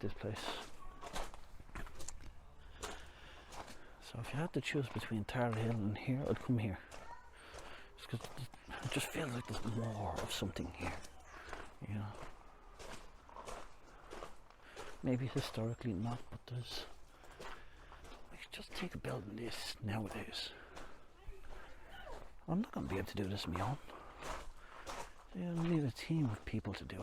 this place. So if you had to choose between Tower Hill and here, I'd come here. Just because it just feels like there's more of something here, you know. Maybe historically not, but there's... Like, just take a building this nowadays. I'm not going to be able to do this on my own. I need a team of people to do it.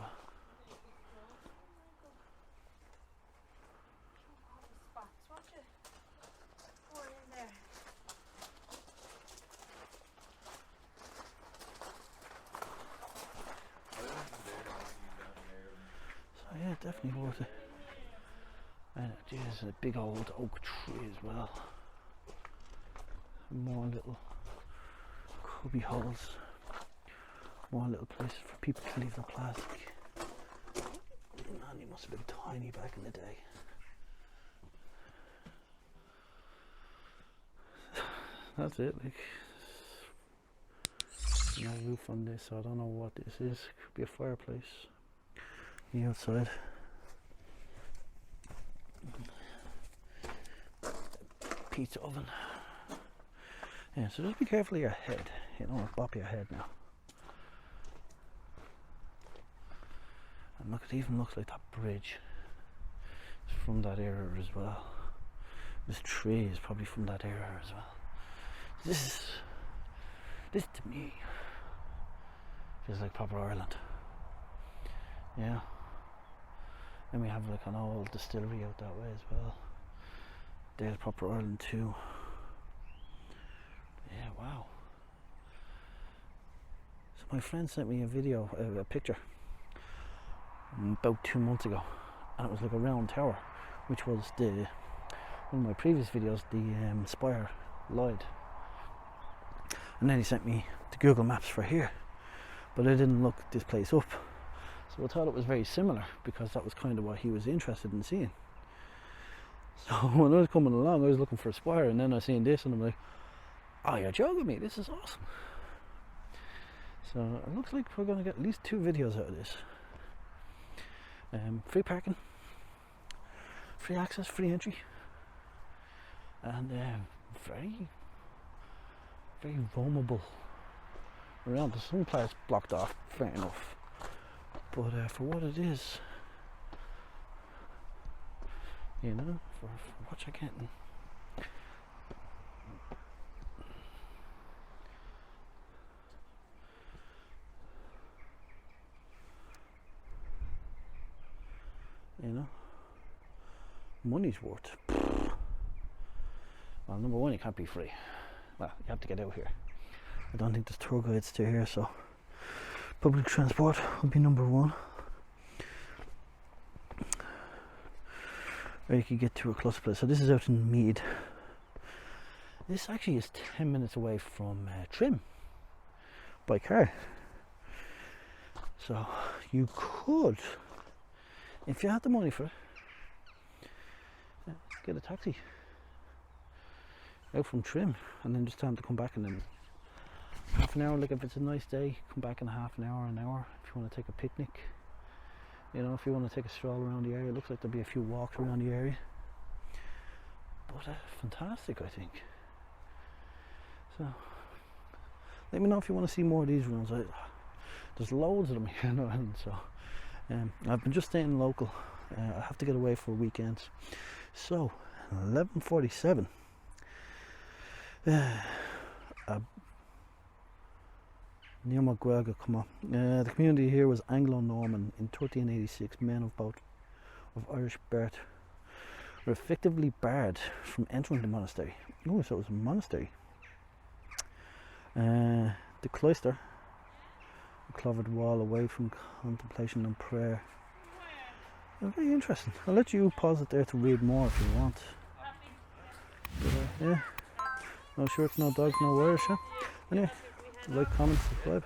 Yeah, definitely worth it. And geez, a big old oak tree as well. More little cubby holes. More little places for people to leave their plastic. Man, you must have been tiny back in the day. That's it. Like, no roof on this, so I don't know what this is. Could be a fireplace. The outside. Pizza oven. Yeah, so just be careful of your head. You don't want to bop your head now. And look, it even looks like that bridge is from that era as well. This tree is probably from that era as well. This to me feels like proper Ireland. Yeah. And we have like an old distillery out that way as well. There's proper Ireland too. Yeah, wow. So my friend sent me a video, a picture, about 2 months ago, and it was like a round tower, which was one of my previous videos, the spire lied. And then he sent me the Google Maps for here, but I didn't look this place up. So I thought it was very similar because that was kind of what he was interested in seeing. So when I was coming along, I was looking for a spire, and then I seen this, and I'm like, "Oh, you're joking me! This is awesome!" So it looks like we're going to get at least 2 videos out of this. Free parking, free access, free entry, and very, very roamable around. There's some parts blocked off, fair enough. But for what it is, you know, for what you're getting. You know, money's worth. Well, number one, it can't be free. Well, you have to get out here. I don't think there's tour guides to here, so public transport would be number one. Or you could get to a closer place. So this is out in Mead. This actually is 10 minutes away from Trim by car. So you could, if you had the money for it, get a taxi out from Trim, and then just time to come back, and then half an hour. Like if it's a nice day, come back in half an hour, if you want to take a picnic. You know, if you want to take a stroll around the area. It looks like there'll be a few walks around the area, but fantastic, I think. So let me know if you want to see more of these rooms. There's loads of them here in Ireland, so I've been just staying local. I have to get away for weekends. So 11:47. Near McGuelga, come on. The community here was Anglo-Norman. In 1386, men of Irish birth were effectively barred from entering the monastery. Oh, so it was a monastery. The cloister, a clovered wall away from contemplation and prayer. Very interesting. I'll let you pause it there to read more if you want. But, yeah. No shirts, no dogs, no wires. Yeah? Anyway, like, comment, subscribe.